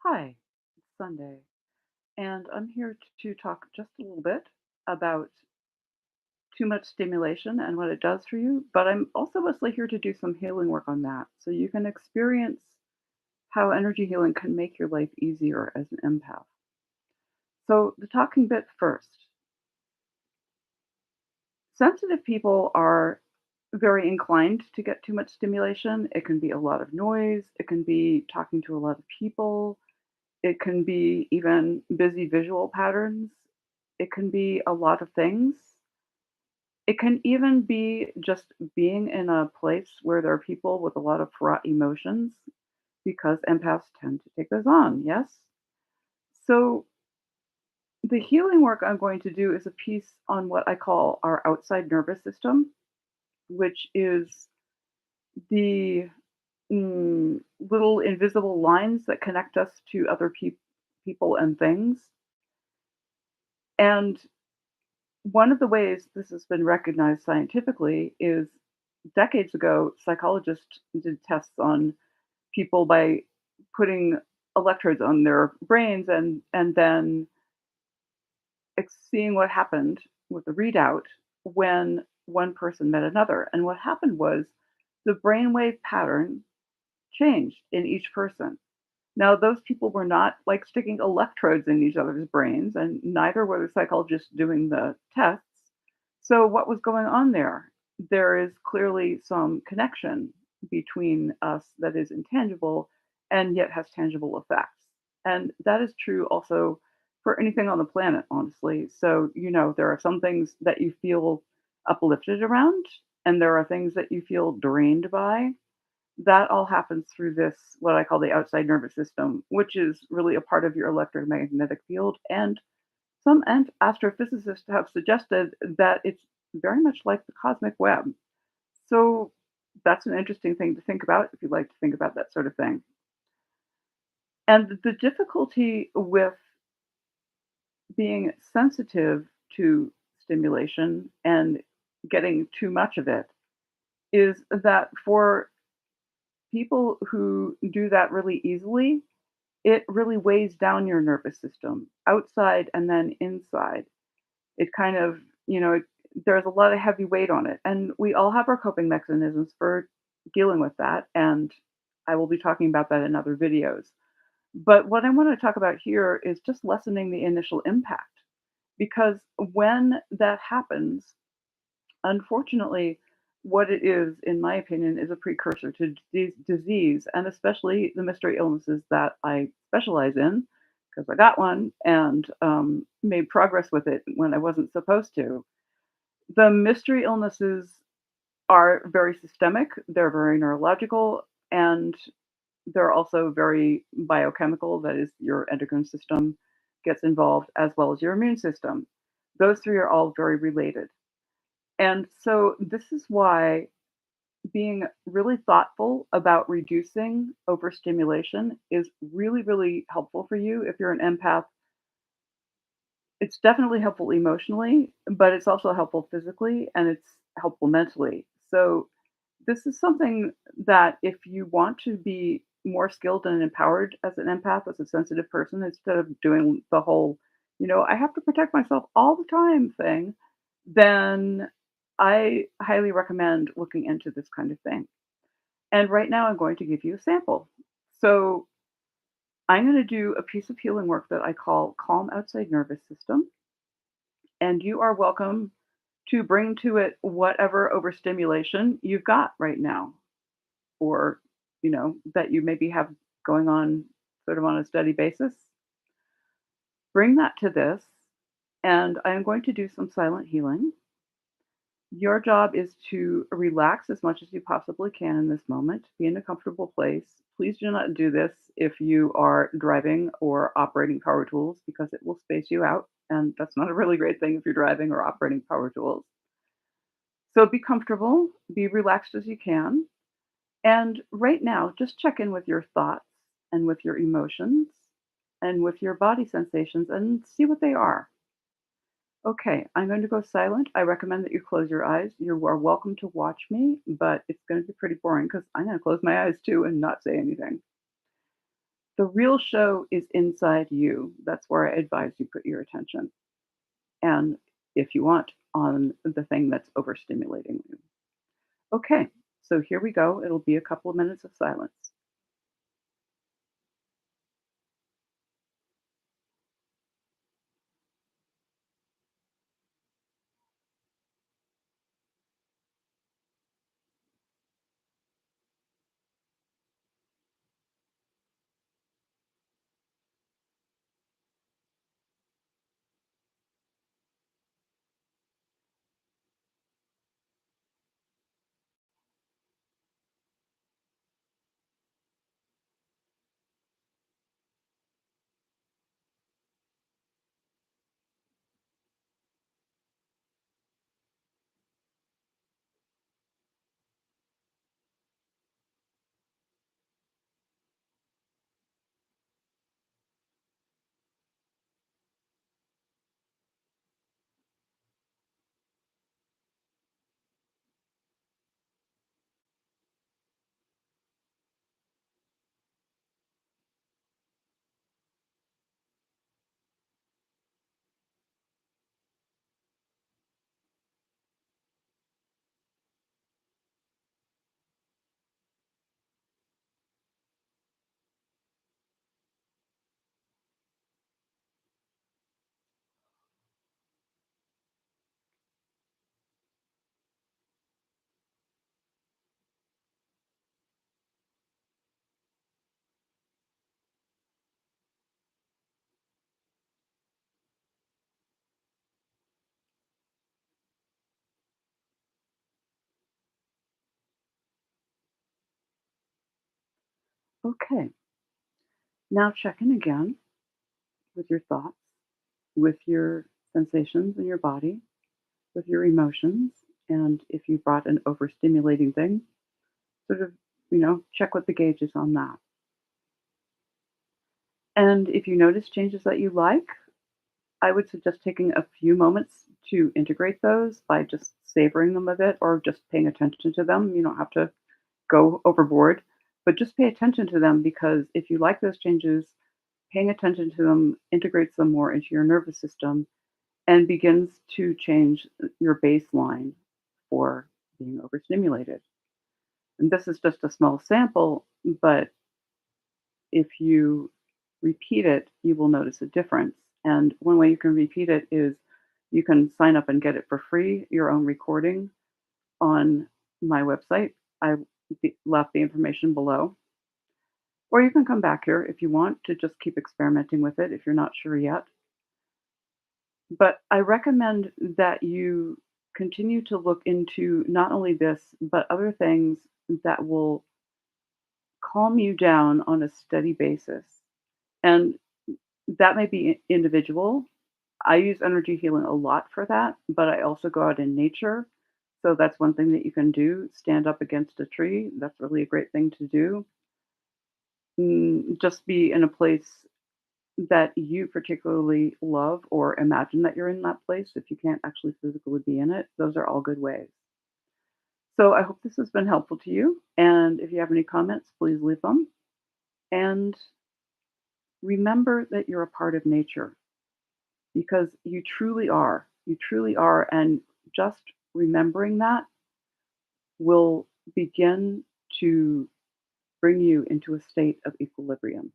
Hi, it's Sunday, and I'm here to talk just a little bit about too much stimulation and what it does for you, but I'm also mostly here to do some healing work on that so you can experience how energy healing can make your life easier as an empath. So, the talking bit first. Sensitive people are very inclined to get too much stimulation. It can be a lot of noise, it can be talking to a lot of people, it can be even busy visual patterns. It can be a lot of things. It can even be just being in a place where there are people with a lot of fraught emotions because empaths tend to take those on, yes? So, the healing work I'm going to do is a piece on what I call our outside nervous system, which is the little invisible lines that connect us to other people and things. And one of the ways this has been recognized scientifically is decades ago, psychologists did tests on people by putting electrodes on their brains and then seeing what happened with the readout when one person met another. And what happened was the brainwave pattern changed in each person. Now, those people were not like sticking electrodes in each other's brains, and neither were the psychologists doing the tests. So, what was going on there? There is clearly some connection between us that is intangible and yet has tangible effects. And that is true also for anything on the planet, honestly. So, there are some things that you feel uplifted around, and there are things that you feel drained by. That all happens through this, what I call the outside nervous system, which is really a part of your electromagnetic field. And some astrophysicists have suggested that it's very much like the cosmic web. So that's an interesting thing to think about if you like to think about that sort of thing. And the difficulty with being sensitive to stimulation and getting too much of it is that for people who do that really easily, it really weighs down your nervous system, outside and then inside. It kind of, there's a lot of heavy weight on it. And we all have our coping mechanisms for dealing with that. And I will be talking about that in other videos. But what I want to talk about here is just lessening the initial impact. Because when that happens, unfortunately, what it is, in my opinion, is a precursor to disease, and especially the mystery illnesses that I specialize in, because I got one and made progress with it when I wasn't supposed to. The mystery illnesses are very systemic, they're very neurological, and they're also very biochemical. That is, your endocrine system gets involved as well as your immune system. Those three are all very related. And so this is why being really thoughtful about reducing overstimulation is really, really helpful for you if you're an empath. It's definitely helpful emotionally, but it's also helpful physically and it's helpful mentally. So this is something that if you want to be more skilled and empowered as an empath, as a sensitive person, instead of doing the whole, I have to protect myself all the time thing, then I highly recommend looking into this kind of thing. And right now, I'm going to give you a sample. So, I'm going to do a piece of healing work that I call Calm Outside Nervous System. And you are welcome to bring to it whatever overstimulation you've got right now, or, that you maybe have going on sort of on a steady basis. Bring that to this. And I am going to do some silent healing. Your job is to relax as much as you possibly can in this moment. Be in a comfortable place. Please do not do this if you are driving or operating power tools because it will space you out. And that's not a really great thing if you're driving or operating power tools. So be comfortable, be relaxed as you can. And right now, just check in with your thoughts and with your emotions and with your body sensations and see what they are. Okay, I'm going to go silent. I recommend that you close your eyes. You are welcome to watch me, but it's going to be pretty boring because I'm going to close my eyes too and not say anything. The real show is inside you. That's where I advise you put your attention. And if you want, on the thing that's overstimulating you. Okay, so here we go. It'll be a couple of minutes of silence. Okay, now check in again with your thoughts, with your sensations in your body, with your emotions. And if you brought an overstimulating thing, sort of, check what the gauge is on that. And if you notice changes that you like, I would suggest taking a few moments to integrate those by just savoring them a bit or just paying attention to them. You don't have to go overboard, but just pay attention to them because if you like those changes, paying attention to them integrates them more into your nervous system and begins to change your baseline for being overstimulated. And this is just a small sample, but if you repeat it, you will notice a difference. And one way you can repeat it is you can sign up and get it for free, your own recording on my website. I left the information below. Or you can come back here if you want to just keep experimenting with it if you're not sure yet. But I recommend that you continue to look into not only this, but other things that will calm you down on a steady basis. And that may be individual. I use energy healing a lot for that, but I also go out in nature. So that's one thing that you can do. Stand up against a tree. That's really a great thing to do. Just be in a place that you particularly love or imagine that you're in that place if you can't actually physically be in it. Those are all good ways. So I hope this has been helpful to you. And if you have any comments, please leave them. And remember that you're a part of nature because you truly are. You truly are. And just remembering that will begin to bring you into a state of equilibrium.